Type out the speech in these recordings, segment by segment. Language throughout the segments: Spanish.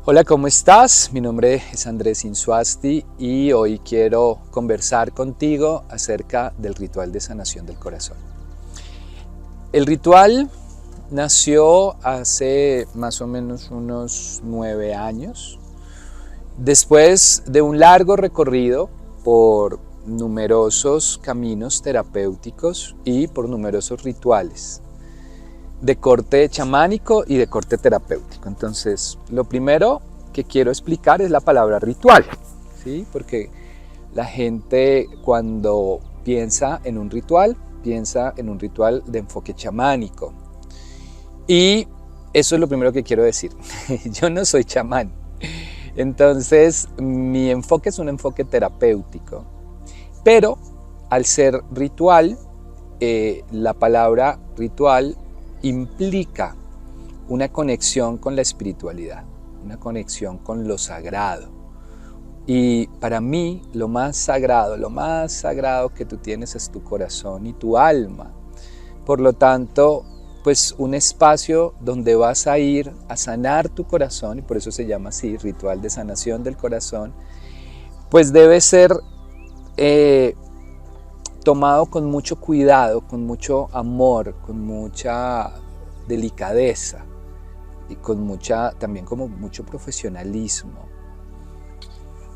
Hola, ¿cómo estás? Mi nombre es Andrés Insuasti y hoy quiero conversar contigo acerca del ritual de sanación del corazón. El ritual nació hace más o menos unos 9 años, después de un largo recorrido por numerosos caminos terapéuticos y por numerosos rituales de corte chamánico y de corte terapéutico. Entonces, lo primero que quiero explicar es la palabra ritual, ¿sí? Porque la gente cuando piensa en un ritual de enfoque chamánico. Y eso es lo primero que quiero decir. Yo no soy chamán. Entonces, mi enfoque es un enfoque terapéutico. Pero al ser ritual, la palabra ritual implica una conexión con la espiritualidad, una conexión con lo sagrado. Y para mí lo más sagrado que tú tienes es tu corazón y tu alma. Por lo tanto, pues un espacio donde vas a ir a sanar tu corazón, y por eso se llama así, ritual de sanación del corazón, pues debe ser tomado con mucho cuidado, con mucho amor, con mucha delicadeza y con también como mucho profesionalismo.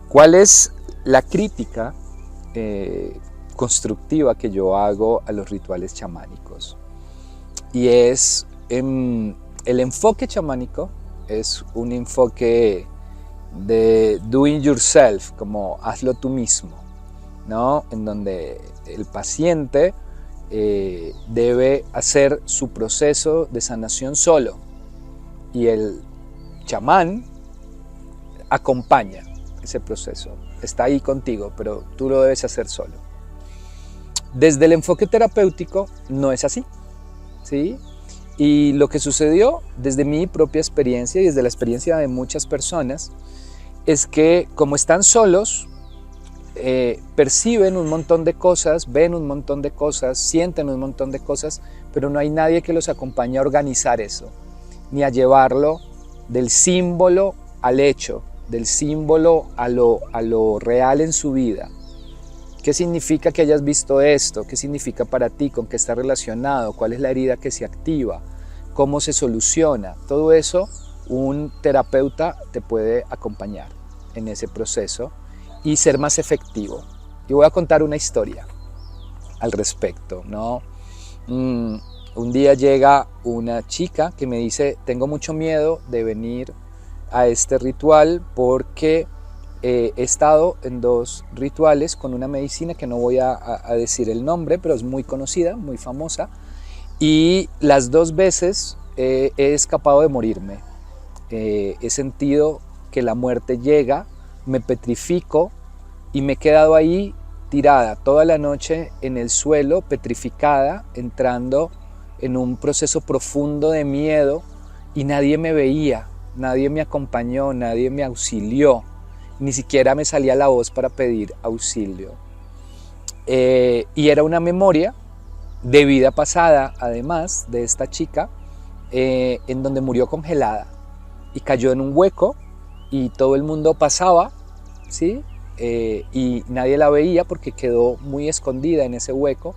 ¿Cuál es la crítica constructiva que yo hago a los rituales chamánicos? Y es, el enfoque chamánico es un enfoque de doing yourself, como hazlo tú mismo, ¿no? En donde el paciente debe hacer su proceso de sanación solo y el chamán acompaña ese proceso, está ahí contigo, pero tú lo debes hacer solo. Desde el enfoque terapéutico no es así, ¿sí? Y lo que sucedió desde mi propia experiencia y desde la experiencia de muchas personas es que como están solos, perciben un montón de cosas, ven un montón de cosas, sienten un montón de cosas, pero no hay nadie que los acompañe a organizar eso, ni a llevarlo del símbolo al hecho, del símbolo a lo real en su vida. ¿Qué significa que hayas visto esto? ¿Qué significa para ti? ¿Con qué está relacionado? ¿Cuál es la herida que se activa? ¿Cómo se soluciona? Todo eso un terapeuta te puede acompañar en ese proceso y ser más efectivo. Yo voy a contar una historia al respecto, ¿no? Un día llega una chica que me dice, tengo mucho miedo de venir a este ritual porque he estado en 2 rituales con una medicina que no voy a decir el nombre, pero es muy conocida, muy famosa, y las 2 veces he escapado de morirme. He sentido que la muerte llega, me petrifico y me he quedado ahí tirada toda la noche en el suelo, petrificada, entrando en un proceso profundo de miedo y nadie me veía, nadie me acompañó, nadie me auxilió, ni siquiera me salía la voz para pedir auxilio. Y era una memoria de vida pasada, además, de esta chica, en donde murió congelada y cayó en un hueco y todo el mundo pasaba, ¿sí? Y nadie la veía porque quedó muy escondida en ese hueco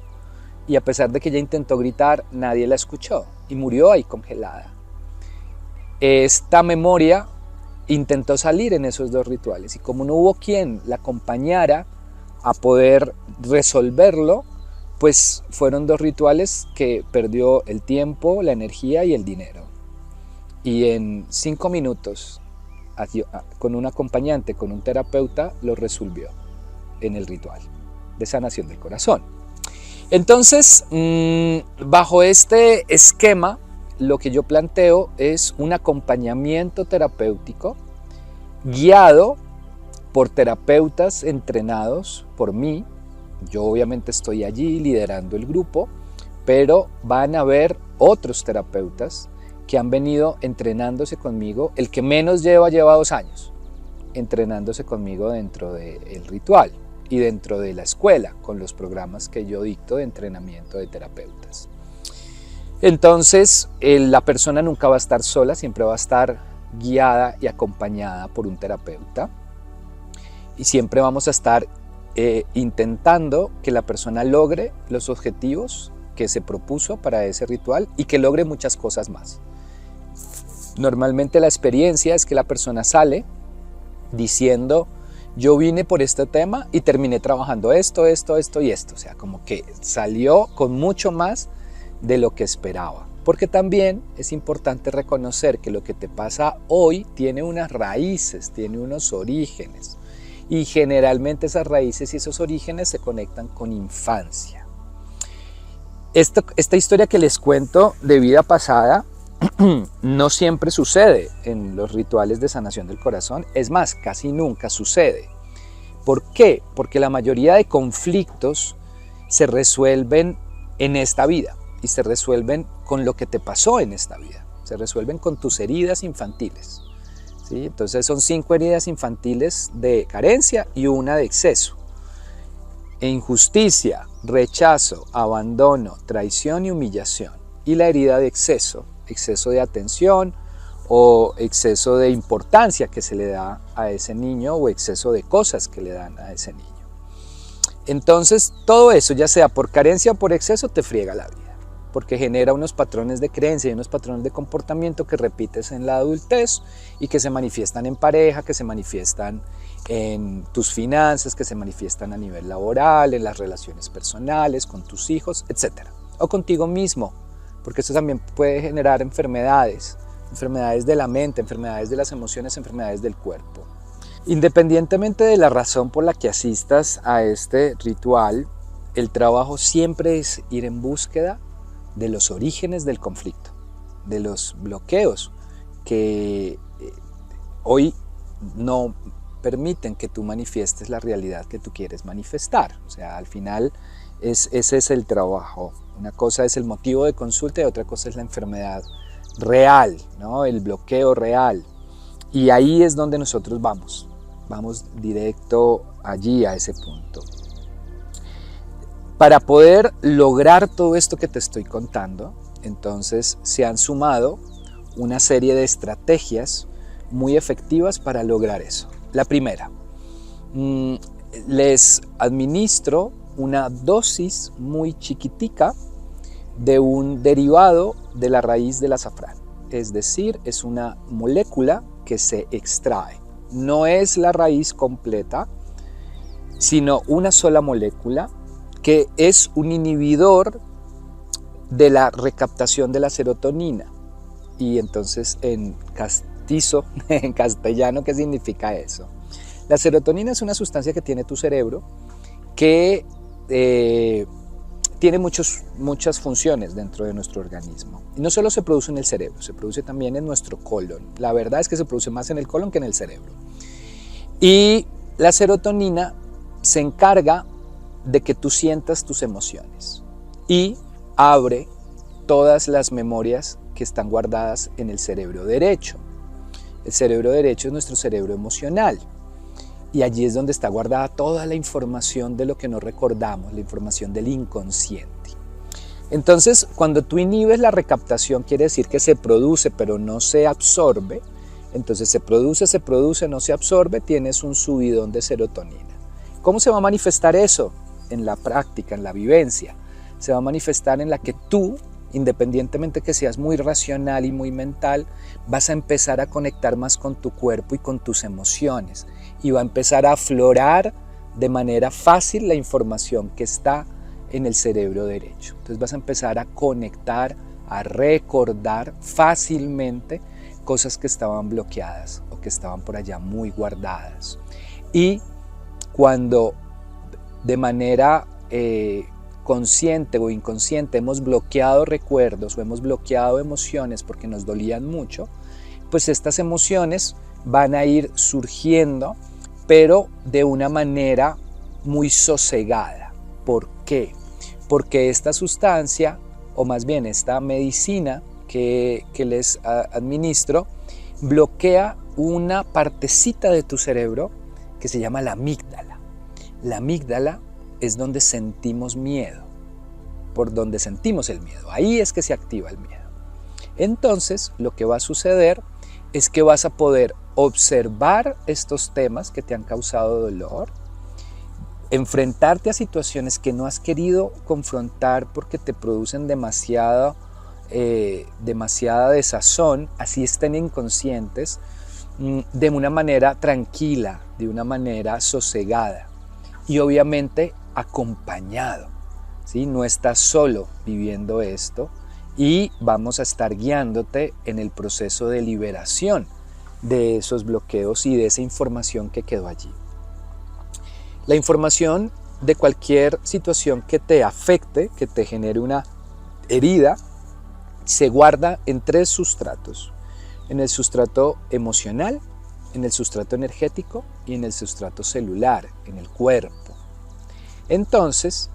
y a pesar de que ella intentó gritar, nadie la escuchó y murió ahí congelada. Esta memoria intentó salir en esos 2 rituales y como no hubo quien la acompañara a poder resolverlo, pues fueron 2 rituales que perdió el tiempo, la energía y el dinero. Y en 5 minutos, con un acompañante, con un terapeuta, lo resolvió en el ritual de sanación del corazón. Entonces, bajo este esquema, lo que yo planteo es un acompañamiento terapéutico guiado por terapeutas entrenados por mí. Yo obviamente estoy allí liderando el grupo, pero van a haber otros terapeutas que han venido entrenándose conmigo. El que menos lleva 2 años entrenándose conmigo dentro del ritual y dentro de la escuela con los programas que yo dicto de entrenamiento de terapeutas. Entonces la persona nunca va a estar sola, siempre va a estar guiada y acompañada por un terapeuta. Y siempre vamos a estar intentando que la persona logre los objetivos que se propuso para ese ritual y que logre muchas cosas más. Normalmente la experiencia es que la persona sale diciendo: yo vine por este tema y terminé trabajando esto y esto. O sea, como que salió con mucho más de lo que esperaba. Porque también es importante reconocer que lo que te pasa hoy tiene unas raíces, tiene unos orígenes. Y generalmente esas raíces y esos orígenes se conectan con infancia. Esta historia que les cuento de vida pasada no siempre sucede en los rituales de sanación del corazón. Es más, casi nunca sucede. ¿Por qué? Porque la mayoría de conflictos se resuelven en esta vida y se resuelven con lo que te pasó en esta vida. Se resuelven con tus heridas infantiles. ¿Sí? Entonces son 5 heridas infantiles de carencia y una de exceso. Injusticia, rechazo, abandono, traición y humillación. Y la herida de exceso de atención o exceso de importancia que se le da a ese niño o exceso de cosas que le dan a ese niño. Entonces todo eso, ya sea por carencia o por exceso, te friega la vida, porque genera unos patrones de creencia y unos patrones de comportamiento que repites en la adultez y que se manifiestan en pareja, que se manifiestan en tus finanzas, que se manifiestan a nivel laboral, en las relaciones personales, con tus hijos, etc. O contigo mismo, porque esto también puede generar enfermedades de la mente, enfermedades de las emociones, enfermedades del cuerpo. Independientemente de la razón por la que asistas a este ritual, el trabajo siempre es ir en búsqueda de los orígenes del conflicto, de los bloqueos que hoy no permiten que tú manifiestes la realidad que tú quieres manifestar. O sea, al final ese es el trabajo. Una cosa es el motivo de consulta y otra cosa es la enfermedad real, ¿no? El bloqueo real. Y ahí es donde nosotros vamos directo allí a ese punto. Para poder lograr todo esto que te estoy contando, entonces se han sumado una serie de estrategias muy efectivas para lograr eso. La primera, les administro una dosis muy chiquitica de un derivado de la raíz del azafrán. Es decir, es una molécula que se extrae. No es la raíz completa, sino una sola molécula que es un inhibidor de la recaptación de la serotonina. Y entonces en castizo, en castellano, ¿qué significa eso? La serotonina es una sustancia que tiene tu cerebro que tiene muchas funciones dentro de nuestro organismo. Y no solo se produce en el cerebro, se produce también en nuestro colon. La verdad es que se produce más en el colon que en el cerebro. Y la serotonina se encarga de que tú sientas tus emociones y abre todas las memorias que están guardadas en el cerebro derecho. El cerebro derecho es nuestro cerebro emocional. Y allí es donde está guardada toda la información de lo que no recordamos, la información del inconsciente. Entonces, cuando tú inhibes la recaptación, quiere decir que se produce, pero no se absorbe. Entonces se produce, no se absorbe, tienes un subidón de serotonina. ¿Cómo se va a manifestar eso? En la práctica, en la vivencia. Se va a manifestar en la que tú, independientemente que seas muy racional y muy mental, vas a empezar a conectar más con tu cuerpo y con tus emociones. Y va a empezar a aflorar de manera fácil la información que está en el cerebro derecho. Entonces vas a empezar a conectar, a recordar fácilmente cosas que estaban bloqueadas o que estaban por allá muy guardadas. Y cuando de manera consciente o inconsciente hemos bloqueado recuerdos o hemos bloqueado emociones porque nos dolían mucho, pues estas emociones van a ir surgiendo, pero de una manera muy sosegada. ¿Por qué? Porque esta sustancia, o más bien esta medicina que les administro, bloquea una partecita de tu cerebro que se llama la amígdala. La amígdala es donde sentimos miedo, por donde sentimos el miedo. Ahí es que se activa el miedo. Entonces, lo que va a suceder es que vas a poder observar estos temas que te han causado dolor, enfrentarte a situaciones que no has querido confrontar porque te producen demasiada desazón, así estén inconscientes, de una manera tranquila, de una manera sosegada y obviamente acompañado, ¿sí? No estás solo viviendo esto y vamos a estar guiándote en el proceso de liberación de esos bloqueos y de esa información que quedó allí. La información de cualquier situación que te afecte, que te genere una herida, se guarda en 3 sustratos: en el sustrato emocional, en el sustrato energético y en el sustrato celular, en el cuerpo. Entonces,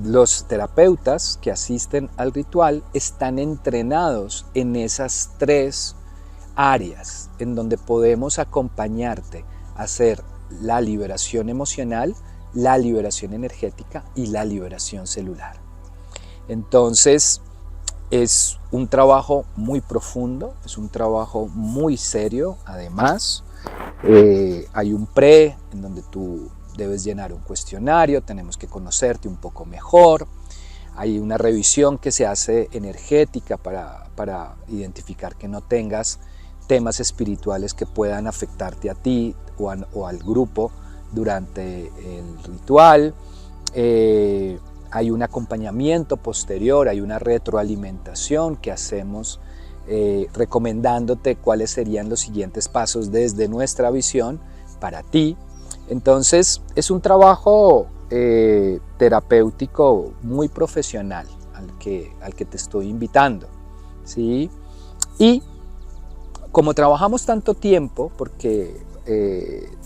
los terapeutas que asisten al ritual están entrenados en esas 3 áreas en donde podemos acompañarte a hacer la liberación emocional, la liberación energética y la liberación celular. Entonces, es un trabajo muy profundo, es un trabajo muy serio. Además, hay un pre en donde tú debes llenar un cuestionario, tenemos que conocerte un poco mejor. Hay una revisión que se hace energética para identificar que no tengas temas espirituales que puedan afectarte a ti o al grupo durante el ritual. Hay un acompañamiento posterior, hay una retroalimentación que hacemos recomendándote cuáles serían los siguientes pasos desde nuestra visión para ti. Entonces es un trabajo terapéutico muy profesional al que te estoy invitando, ¿sí? Y como trabajamos tanto tiempo, porque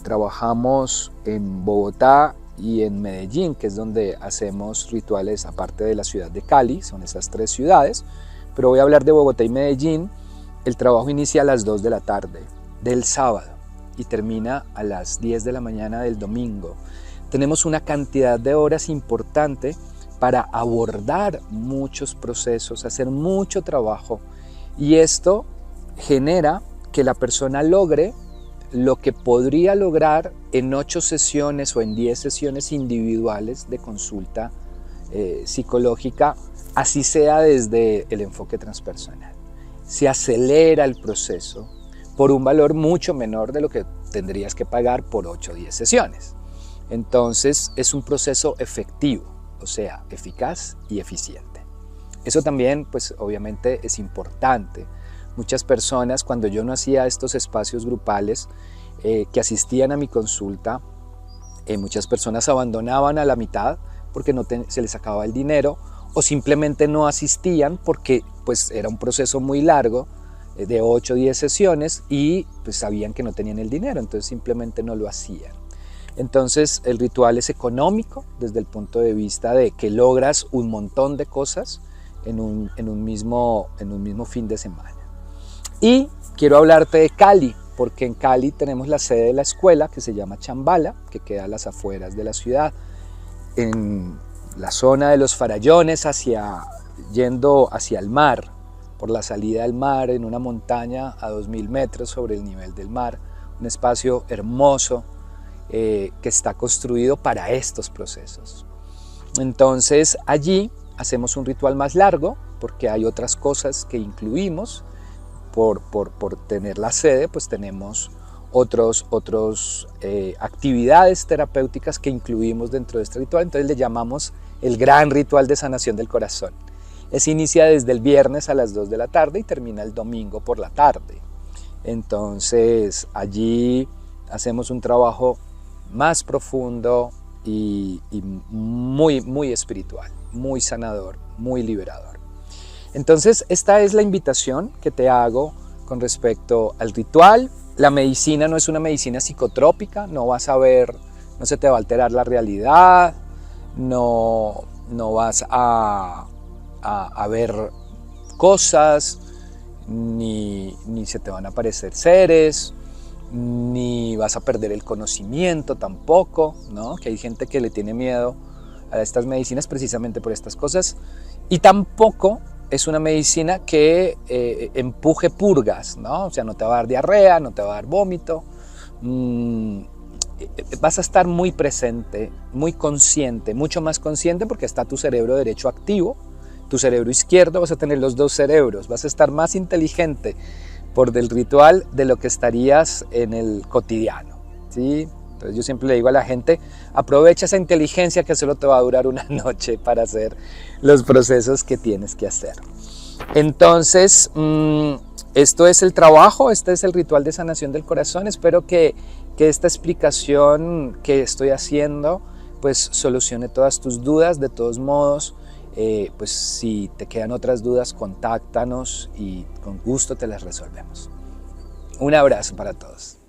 trabajamos en Bogotá y en Medellín, que es donde hacemos rituales aparte de la ciudad de Cali, son esas 3 ciudades, pero voy a hablar de Bogotá y Medellín. El trabajo inicia a las 2 de la tarde del sábado y termina a las 10 de la mañana del domingo. Tenemos una cantidad de horas importante para abordar muchos procesos, hacer mucho trabajo, y esto genera que la persona logre lo que podría lograr en 8 sesiones o en 10 sesiones individuales de consulta psicológica, así sea desde el enfoque transpersonal. Se acelera el proceso por un valor mucho menor de lo que tendrías que pagar por 8 o 10 sesiones. Entonces es un proceso efectivo, o sea, eficaz y eficiente. Eso también, pues obviamente es importante. Muchas personas, cuando yo no hacía estos espacios grupales que asistían a mi consulta, muchas personas abandonaban a la mitad porque se les acababa el dinero, o simplemente no asistían porque pues era un proceso muy largo de 8 o 10 sesiones y pues sabían que no tenían el dinero, entonces simplemente no lo hacían. Entonces el ritual es económico desde el punto de vista de que logras un montón de cosas en un mismo fin de semana. Y quiero hablarte de Cali, porque en Cali tenemos la sede de la escuela que se llama Chambala, que queda a las afueras de la ciudad, en la zona de los Farallones, yendo hacia el mar, por la salida del mar, en una montaña a 2000 metros sobre el nivel del mar, un espacio hermoso que está construido para estos procesos. Entonces allí hacemos un ritual más largo, porque hay otras cosas que incluimos. Por tener la sede, pues tenemos otras actividades terapéuticas que incluimos dentro de este ritual. Entonces le llamamos el gran ritual de sanación del corazón. Se inicia desde el viernes a las 2 de la tarde y termina el domingo por la tarde. Entonces allí hacemos un trabajo más profundo y muy, muy espiritual, muy sanador, muy liberador. Entonces esta es la invitación que te hago con respecto al ritual. La medicina no es una medicina psicotrópica, no se te va a alterar la realidad, no vas a ver cosas, ni se te van a aparecer seres, ni vas a perder el conocimiento tampoco, ¿no? Que hay gente que le tiene miedo a estas medicinas precisamente por estas cosas, y tampoco es una medicina que empuje purgas, ¿no? O sea, no te va a dar diarrea, no te va a dar vómito. Vas a estar muy presente, muy consciente, mucho más consciente porque está tu cerebro derecho activo, tu cerebro izquierdo, vas a tener los dos cerebros, vas a estar más inteligente por del ritual de lo que estarías en el cotidiano, ¿sí? Entonces yo siempre le digo a la gente, aprovecha esa inteligencia que solo te va a durar una noche para hacer los procesos que tienes que hacer. Entonces, esto es el trabajo, este es el ritual de sanación del corazón. Espero que esta explicación que estoy haciendo pues solucione todas tus dudas. De todos modos, pues si te quedan otras dudas, contáctanos y con gusto te las resolvemos. Un abrazo para todos.